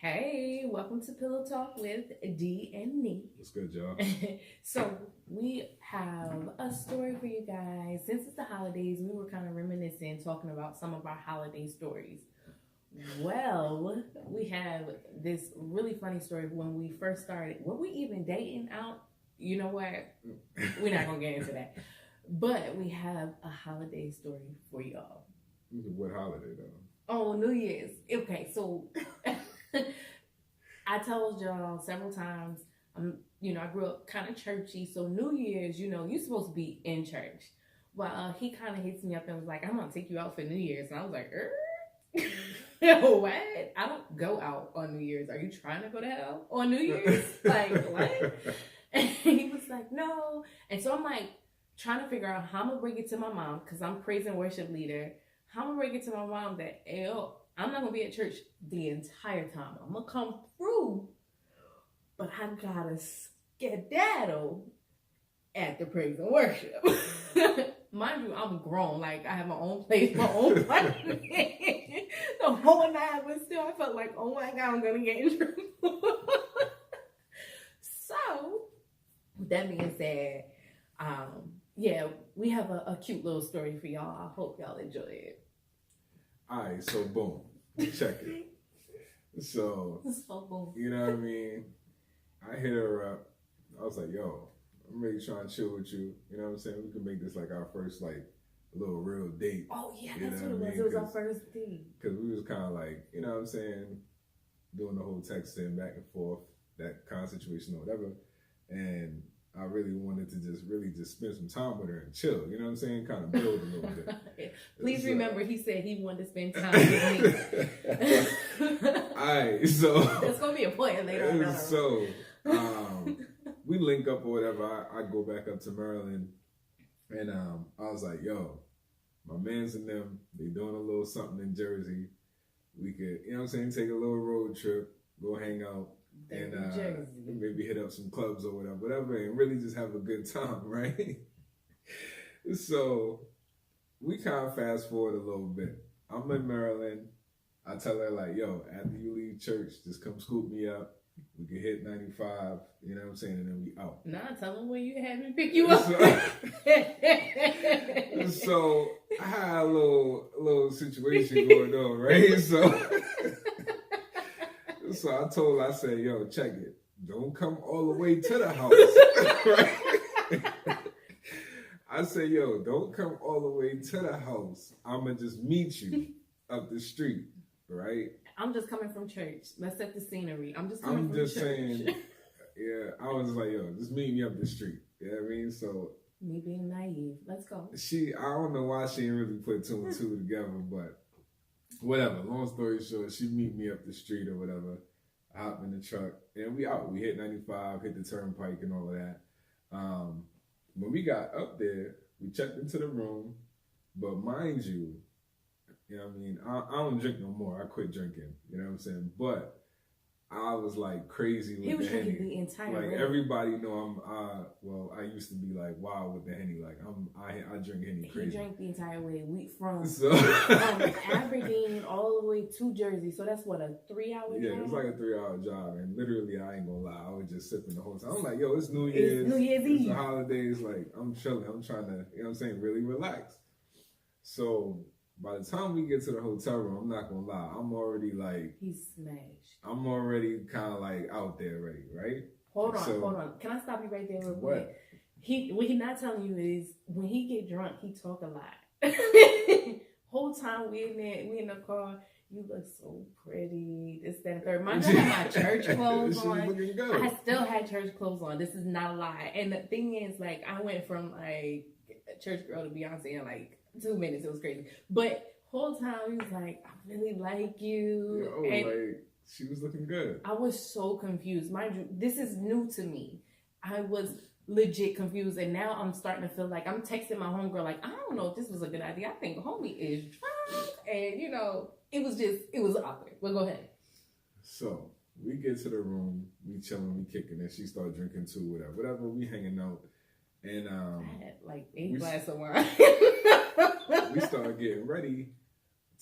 Hey, welcome to Pillow Talk with D and Me. What's good, y'all? So, we have a story for you guys. Since it's the holidays, we were kind of reminiscing, talking about some of our holiday stories. Well, we have this really funny story when we first started. Were we even dating out? You know what? We're not going to get into that. But we have a holiday story for y'all. What holiday, though? Oh, New Year's. Okay, so I told y'all several times, I grew up kind of churchy, so New Year's, you're supposed to be in church. Well, he kind of hits me up and was like, I'm going to take you out for New Year's. And I was like, what? I don't go out on New Year's. Are you trying to go to hell on New Year's? Like, what? And he was like, no. And so I'm like, trying to figure out how I'm going to bring it to my mom, because I'm praise and worship leader. How I'm going to bring it to my mom that, I'm not going to be at church the entire time. I'm going to come through, but I got to skedaddle at the praise and worship. Mind you, I'm grown. Like, I have my own place, my own party. The whole night, but still, I felt like, oh my God, I'm going to get in trouble. So, with that being said, we have a cute little story for y'all. I hope y'all enjoy it. All right, so boom, check it. So, boom. You know what I mean? I hit her up. I was like, yo, I'm really trying to chill with you. You know what I'm saying? We can make this like our first, like, little real date. Oh, yeah, that's what it was. It was our first date. Because we was kind of like, you know what I'm saying, doing the whole texting back and forth, that kind of situation or whatever. And I really wanted to just spend some time with her and chill. You know what I'm saying? Kind of build a little bit. Please remember, he said he wanted to spend time with me. Alright, so that's gonna be a point later on. So we link up or whatever. I go back up to Maryland, and I was like, yo, my man's and them, they doing a little something in Jersey. We could, you know what I'm saying, take a little road trip, go hang out. And maybe hit up some clubs or whatever, and really just have a good time, right? So we kind of fast forward a little bit. I'm in Maryland. I tell her, like, yo, after you leave church, just come scoop me up. We can hit 95, you know what I'm saying, and then we out. Nah, tell them where you had me pick you up. So I had a little situation going on, right? So I told her, I said, yo, check it. Don't come all the way to the house. Right? I said, yo, don't come all the way to the house. I'm going to just meet you up the street, right? I'm just coming from church. Let's set the scenery. I'm just church. Saying, yeah, I was like, yo, just meet me up the street. You know what I mean? So me being naive. Let's go. I don't know why she didn't really put two and two together, but whatever. Long story short, she meet me up the street or whatever. I hop in the truck and we out. We hit 95, hit the turnpike and all of that. When we got up there, we checked into the room, but mind you, you know what I mean? I don't drink no more. I quit drinking. You know what I'm saying? But I was like crazy with he was the Henny. The entire like room. Everybody know I used to be like wild with the Henny. Like I drink Henny crazy. He drank the entire way. We from Aberdeen all the way to Jersey. So that's what, a 3-hour drive? Yeah, it was like a 3-hour drive, and literally I ain't gonna lie, I was just sipping the whole time. I'm like, yo, it's New Year's. It's New Year's Eve. It's the holidays. Like I'm chilling. I'm trying to, you know what I'm saying, really relax. So by the time we get to the hotel room, I'm not gonna lie, I'm already like, he's smashed. I'm already kind of like out there already, right? Hold on. Can I stop you right there real quick? What? What he not telling you is when he get drunk, he talk a lot. Whole time we in the car, you look so pretty. This, that, and third. Mind you, I had my church clothes on. I still had church clothes on. This is not a lie. And the thing is, like, I went from like a church girl to Beyonce in like 2 minutes. It was crazy. But whole time he was like, I really like you. Yeah, like she was looking good. I was so confused. Mind you, this is new to me. I was legit confused, and now I'm starting to feel like I'm texting my homegirl like, I don't know if this was a good idea. I think homie is drunk, and it was awkward. But go ahead. So we get to the room, we chilling, we kicking it. She started drinking too, whatever. We hanging out, and I had like 8 glasses of wine. We started getting ready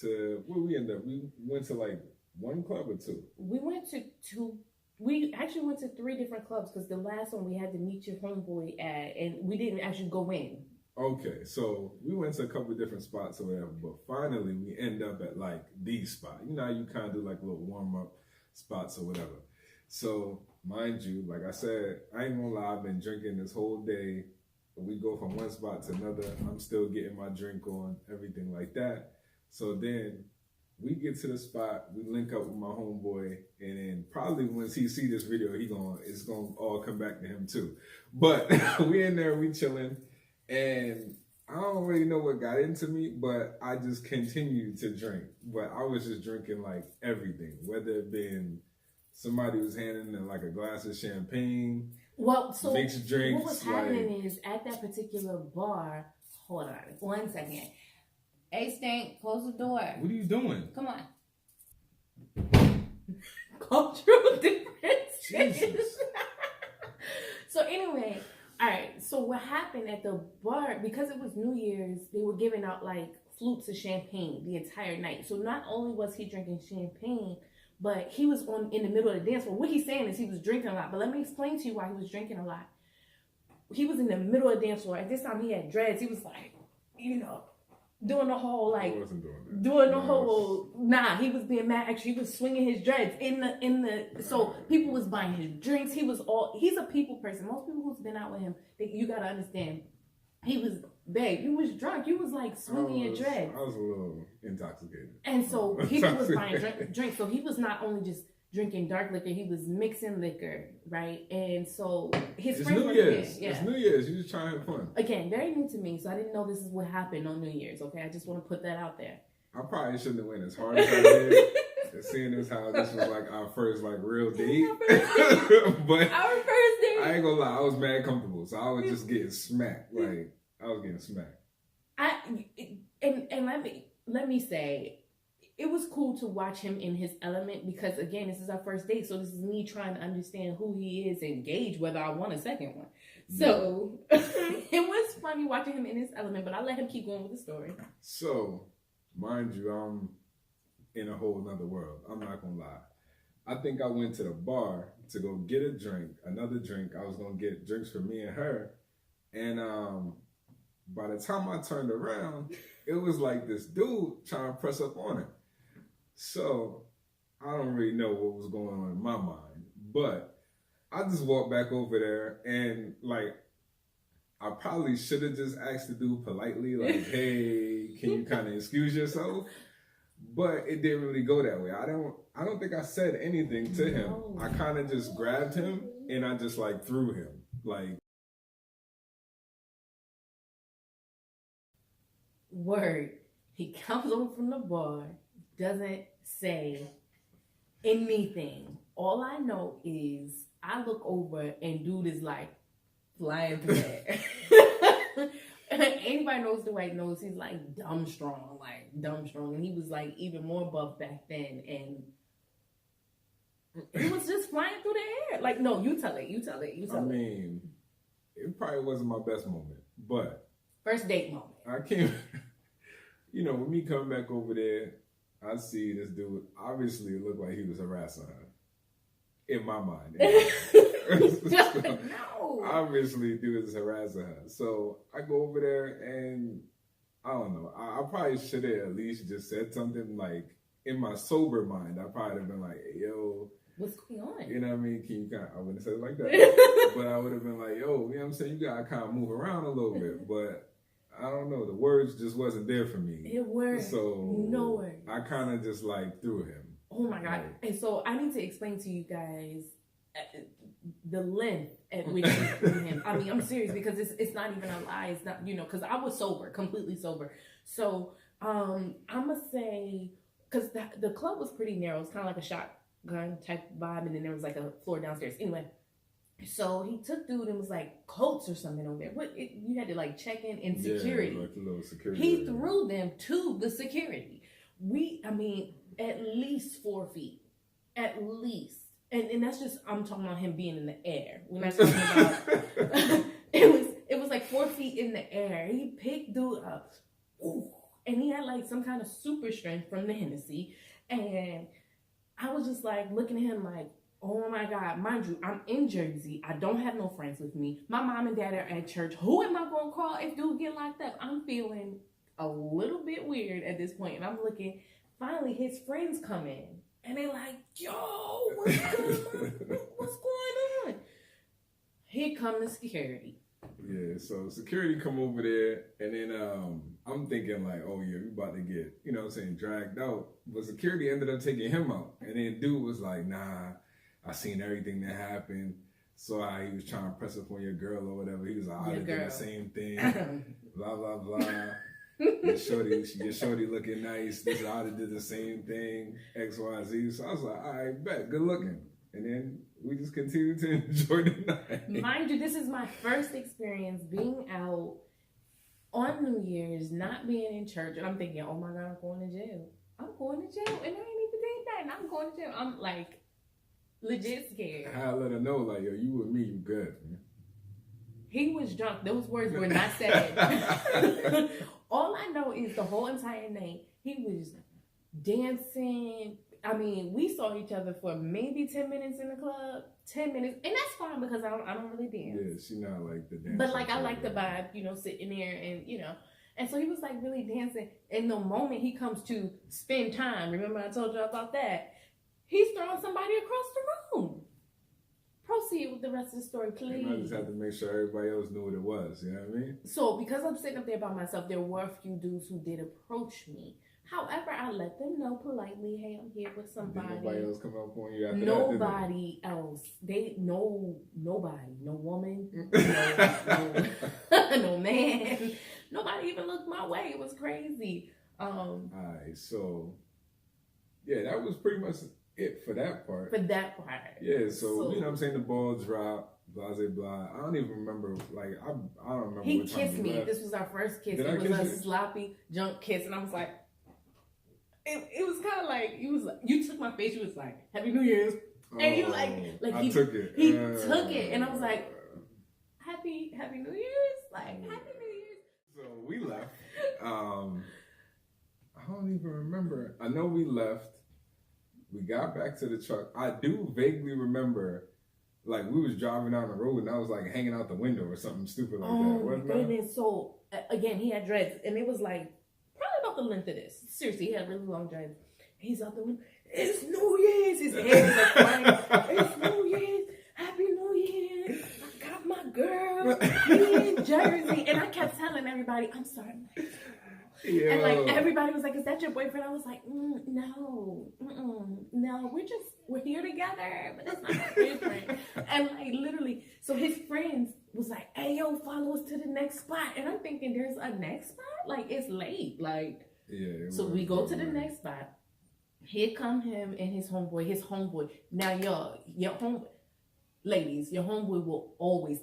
to where we ended up. We went to like One club or two? We went to two. We actually went to three different clubs because the last one we had to meet your homeboy at, and we didn't actually go in. Okay, so we went to a couple of different spots or whatever, but finally we end up at like the spot. You know how you kind of do like little warm up spots or whatever. So mind you, like I said, I ain't gonna lie, I've been drinking this whole day. We go from one spot to another. I'm still getting my drink on, everything like that. So then we get to the spot, we link up with my homeboy, and then probably once he see this video, it's gonna all come back to him too. But we in there, we chilling. And I don't really know what got into me, but I just continued to drink. But I was just drinking like everything, whether it been somebody was handing them like a glass of champagne, well, so mixed drinks. What was happening is at that particular bar. Hold on, 1 second. Hey, Stank, close the door. What are you doing? Come on. Cultural differences. Jesus. So anyway. All right, so what happened at the bar, because it was New Year's, they were giving out like flutes of champagne the entire night. So not only was he drinking champagne, but he was in the middle of the dance floor. What he's saying is he was drinking a lot, but let me explain to you why he was drinking a lot. He was in the middle of the dance floor. At this time, he had dreads. He was like, doing the whole like, I wasn't doing that. doing the whole. Nah, he was being mad. Actually, he was swinging his dreads in the. So people was buying his drinks. He's a people person. Most people who's been out with him, you gotta understand. He was drunk. You was like swinging your dreads. I was a little intoxicated. And so people was buying drinks. So he was not only just drinking dark liquor, he was mixing liquor, right? And so his friend was there. Yeah. It's New Year's. You just trying to have fun. Again, very new to me, so I didn't know this is what happened on New Year's. Okay, I just want to put that out there. I probably shouldn't have went as hard as I did. Seeing as how this was like our first like real date. But our first date. I ain't gonna lie, I was mad comfortable, so I was just getting smacked. Like I was getting smacked. And let me say, it was cool to watch him in his element because again, this is our first date, so this is me trying to understand who he is and gauge whether I want a second one. So it was funny watching him in his element, but I let him keep going with the story. So, mind you, I'm in a whole nother world. I'm not gonna lie. I think I went to the bar to go get another drink. I was gonna get drinks for me and her, and by the time I turned around, it was like this dude trying to press up on it. So I don't really know what was going on in my mind, but I just walked back over there and like I probably should have just asked the dude politely, like, "Hey, can you kind of excuse yourself?" But it didn't really go that way. I don't think I said anything to him. No. I kind of just grabbed him and I just like threw him, like. Word. He comes over from the bar, doesn't say anything. All I know is I look over and dude is like flying through the air. Anybody knows Dwight knows he's like dumb strong. And he was like even more buff back then. And he was just flying through the air. Like, no, you tell it. I mean, it probably wasn't my best moment, but. First date moment. I can't, with me coming back over there, I see this dude, obviously it looked like he was harassing her. In my mind. No. Obviously dude was harassing her. So I go over there and, I don't know, I probably should have at least just said something like, in my sober mind, I probably have been like, hey, yo. What's going on? You know what I mean? I wouldn't have said it like that. But I would have been like, yo, you know what I'm saying? You got to kind of move around a little bit. But I don't know. The words just wasn't there for me. It weren't. So no words. I kind of just like threw him. Oh my God. And so I need to explain to you guys the length at which you threw him. I mean, I'm serious because it's not even a lie. It's not, because I was sober, completely sober. So I'm going to say, because the club was pretty narrow. It's kind of like a shotgun type vibe. And then there was like a floor downstairs. Anyway. So he took dude and was like Colts or something over there. You had to like check in security. Yeah, like a little security. He threw them to the security. At least 4 feet. At least. And that's just, I'm talking about him being in the air. We're not talking about, it was like 4 feet in the air. He picked dude up. Ooh, and he had like some kind of super strength from the Hennessy. And I was just like looking at him like, oh my God, mind you, I'm in Jersey. I don't have no friends with me. My mom and dad are at church. Who am I going to call if dude get locked up? I'm feeling a little bit weird at this point. And I'm looking, finally his friends come in. And they like, yo, what's going on? Here come the security. Yeah, so security come over there, and then I'm thinking like, oh yeah, we about to get, you know what I'm saying, dragged out. But security ended up taking him out. And then dude was like, nah, I seen everything that happened. Saw how he was trying to press up on your girl or whatever. He was like, I did the same thing. Blah, blah, blah. Your shorty looking nice. This I did the same thing. X, Y, Z. So I was like, all right, bet, good looking. And then we just continued to enjoy the night. Mind you, this is my first experience being out on New Year's, not being in church. And I'm thinking, oh my God, I'm going to jail. I'm going to jail. And I ain't even did that. And I'm going to jail. I'm like legit scared. I let her know, like, yo, you with me, you good, man. He was drunk. Those words were not said. All I know is the whole entire night, he was dancing. I mean, we saw each other for maybe 10 minutes in the club. 10 minutes. And that's fine because I don't really dance. Yeah, she not like the dance. But like I like the vibe, you know, sitting there and, you know. And so he was like really dancing. And the moment he comes to spend time, remember I told you about that, he's throwing somebody across the room. Proceed with the rest of the story, please. And I just had to make sure everybody else knew what it was, you know what I mean? So because I'm sitting up there by myself, there were a few dudes who did approach me. However, I let them know politely, hey, I'm here with somebody. Did nobody else come up on you after nobody else. Nobody. No woman. No man. Nobody even looked my way. It was crazy. Alright, so yeah, that was pretty much it for that part. Yeah, so you know what I'm saying, the ball dropped, blah blah blah. I don't even remember, like I don't remember. He kissed me. This was our first kiss. It was a sloppy junk kiss, and I was like, it was kind of like you took my face. You was like, Happy New Year's, and he was like he took it. He took it, and I was like, Happy New Year's, like Happy New Year's. So we left. I don't even remember. I know we left. We got back to the truck. I do vaguely remember, like, we was driving down the road and I was, like, hanging out the window or something stupid like that. Oh, my goodness. So, again, he had dreads. And it was, like, probably about the length of this. Seriously, he had really long dreads. He's out the window. It's New Year's. His head is, like, crying. It's New Year's. Happy New Year. I got my girl. We in Jersey. And I kept telling everybody, I'm sorry. Yeah. And like everybody was like, "Is that your boyfriend?" I was like, "No, no, we're here together, but that's not my boyfriend." And like literally, so his friends was like, "Hey, yo, follow us to the next spot." And I'm thinking, "There's a next spot? Like it's late, like." Yeah. So we go to the next spot. Here come him and his homeboy. Now, y'all, your homeboy, ladies, your homeboy will always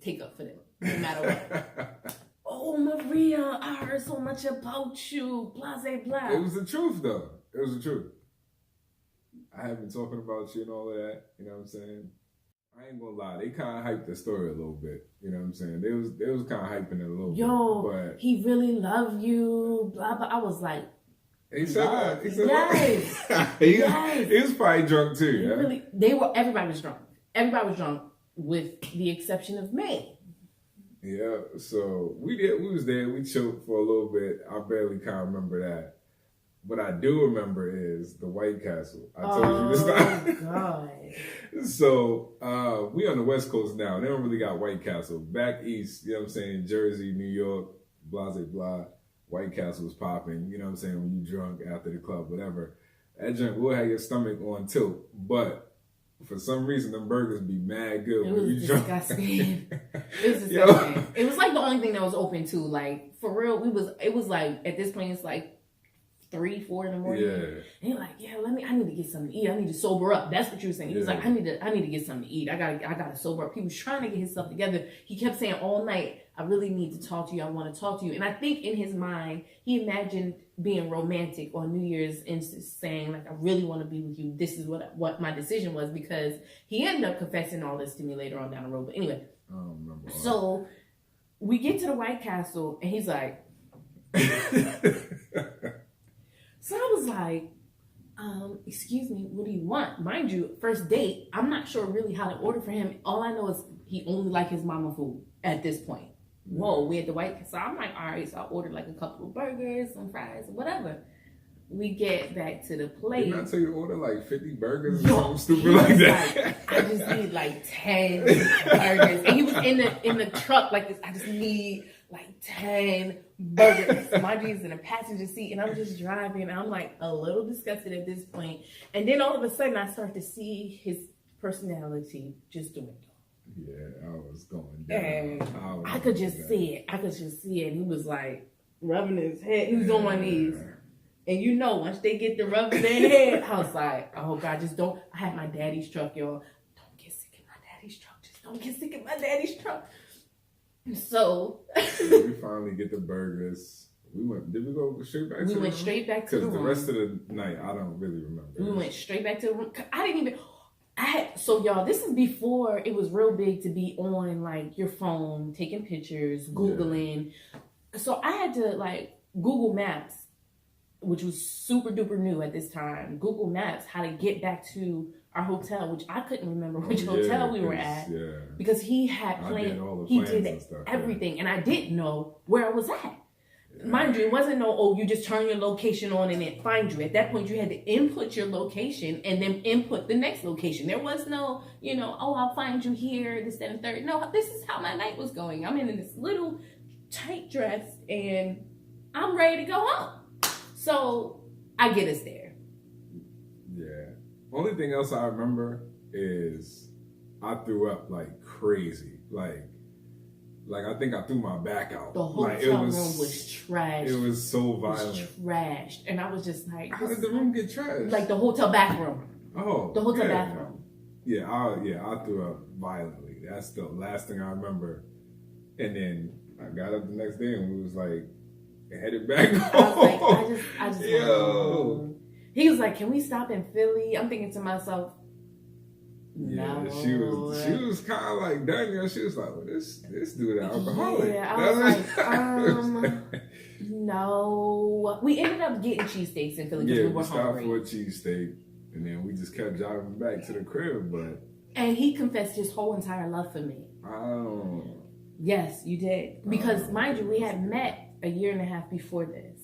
take up for them, no matter what. Oh, Maria, I heard so much about you, blah, blah, blah. It was the truth, though. It was the truth. I have been talking about you and all of that, you know what I'm saying? I ain't gonna lie, they kind of hyped the story a little bit, you know what I'm saying? They was kind of hyping it a little bit. But he really loved you, blah, blah. I was like, he said that. He said yes. That. He was probably drunk, too. Yeah? Everybody was drunk. Everybody was drunk with the exception of me. Yeah, so we was there, we chilled for a little bit. I barely kind of remember that. What I do remember is the White Castle. I told you this time. Oh, God. So, we on the West Coast now. They don't really got White Castle. Back east, you know what I'm saying, Jersey, New York, blah, blah, blah. White Castle was popping, you know what I'm saying, when you drunk after the club, whatever. That drink will have your stomach on tilt, but for some reason, them burgers be mad good when you drunk. It was disgusting. It was like the only thing that was open too. Like for real, it was like at this point it's like 3-4 in the morning. Yeah. And you're like, yeah, I need to get something to eat. I need to sober up. That's what you were saying. He was like, I need to get something to eat. I gotta sober up. He was trying to get himself together. He kept saying all night, I really need to talk to you. I want to talk to you. And I think in his mind, he imagined being romantic on New Year's and saying like, I really want to be with you. This is what my decision was, because he ended up confessing all this to me later on down the road. But anyway, I don't remember. So we get to the White Castle and he's like, so I was like, excuse me, what do you want? Mind you, first date, I'm not sure really how to order for him. All I know is he only like his mama food at this point. Whoa, we had the white, so I'm like, all right, so I ordered like a couple of burgers, some fries, whatever. We get back to the plate. Didn't I tell you to order like 50 burgers or something stupid like that? Like, I just need like 10 burgers. And he was in the truck like this. I just need like 10 burgers. So my G's in the passenger seat and I'm just driving. And I'm like a little disgusted at this point. And then all of a sudden I start to see his personality just dwindle. Yeah, I was going down. And I could just see it. I could just see it. And he was like rubbing his head. He was on one knees. And you know, once they get the rubbing their head, I was like, oh God, just don't. I had my daddy's truck, y'all. Don't get sick in my daddy's truck. Just don't get sick in my daddy's truck. So we finally get the burgers. Did we go straight back to the room? We went straight back to the room. Because the rest of the night, I don't really remember. We went straight back to the room. So y'all, this is before it was real big to be on like your phone, taking pictures, Googling. Yeah. So I had to like Google Maps, which was super duper new at this time. Google Maps, how to get back to our hotel, which I couldn't remember which hotel we were at. Yeah. Because he had planned, he did everything. And I didn't know where I was at. Yeah. Mind you, it wasn't you just turn your location on and it finds you. At that point, you had to input your location and then input the next location. There was no, I'll find you here, this, that, and third. No, this is how my night was going. I'm in this little tight dress and I'm ready to go home. So I get us there. Yeah. Only thing else I remember is I threw up like crazy. Like I think I threw my back out. The hotel room was trashed. It was so violent. It was trashed. And I was just like, how did the room get trashed? Like the hotel bathroom. Oh. The hotel bathroom. Yeah, I threw up violently. That's the last thing I remember. And then I got up the next day and we was like, headed back home. I just Yo. He was like, can we stop in Philly? I'm thinking to myself, no. Yeah, she was kind of like done. She was like, well, this dude alcoholic. Yeah, I was like, no. We ended up getting cheesesteaks in Philly because we were hungry. We stopped for a cheesesteak, and then we just kept driving back to the crib. And he confessed his whole entire love for me. Oh. Yes, you did. Because, mind you, we had met a year and a half before this.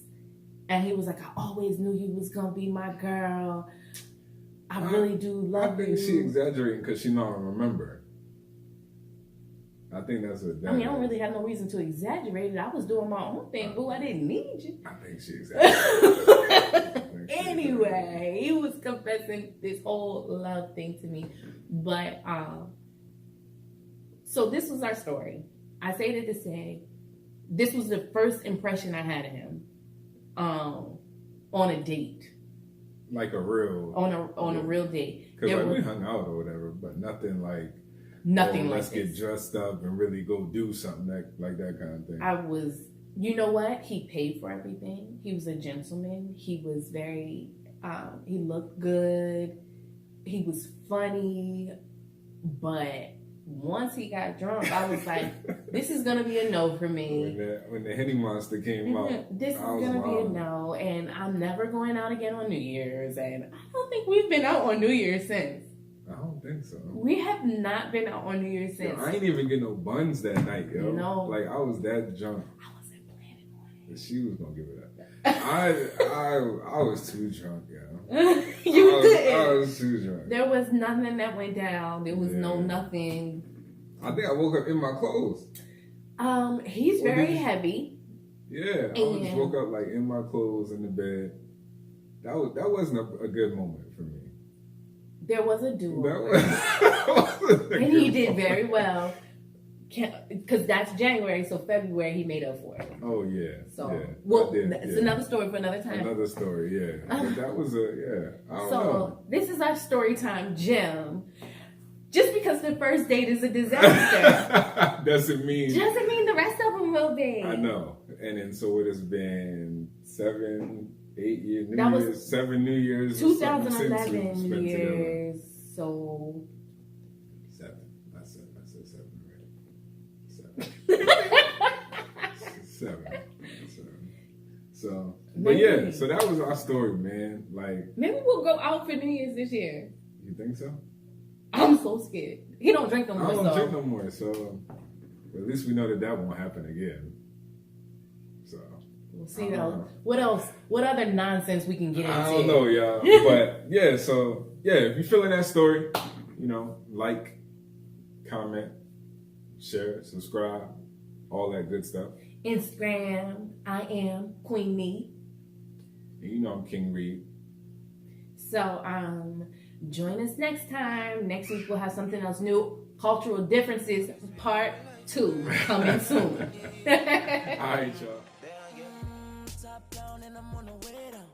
And he was like, I always knew you was going to be my girl. I really do love you. I think she exaggerating because she don't remember. I think that's what that I don't really have no reason to exaggerate it. I was doing my own thing, boo. I didn't need you. I think she exaggerated. Anyway, he was confessing this whole love thing to me. But, so this was our story. I say that to say, this was the first impression I had of him on a date. Like a real... On a real date. Because we hung out or whatever, but nothing like... let's get dressed up and really go do something like that kind of thing. You know what? He paid for everything. He was a gentleman. He was very... he looked good. He was funny. But... once he got drunk, I was like, this is going to be a no for me. When the Henny Monster came out. This is going to be a no, and I'm never going out again on New Year's, and I don't think we've been out on New Year's since. I don't think so. We have not been out on New Year's since. Yo, I ain't even get no buns that night, yo. No. Like, I was that drunk. I wasn't planning on it. She was going to give it up. I was too drunk, yo. I was too drunk. There was nothing that went down. There was no nothing. I think I woke up in my clothes. He's very heavy. Yeah, I just woke up like in my clothes in the bed. That wasn't a good moment for me. There was a do-over. And he did very well. Because that's January, so February he made up for it. Oh yeah. So it's another story for another time. Another story, yeah. But that was I don't know. So this is our story time, Jim. Just because the first date is a disaster doesn't mean the rest of them will be. I know. And then so it has been 7, 8 years. 7 New Years. 2011 New Years. So 7. I said 7 already. 7. 7. So But yeah, so that was our story, man. Like, maybe we'll go out for New Year's this year. You think so? I'm so scared. He don't drink no more. I don't drink no more, so at least we know that won't happen again. So we'll see though. What else? What other nonsense we can get into? I don't know, y'all. But yeah, so yeah, if you're feeling that story, like, comment, share, subscribe, all that good stuff. Instagram, I am Queen Me. And I'm King Reed. So join us next time. Next week we'll have something else new. Cultural Differences Part 2 coming soon. All right, y'all. Top down and I'm on the way down.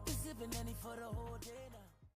Been sipping any for the whole day.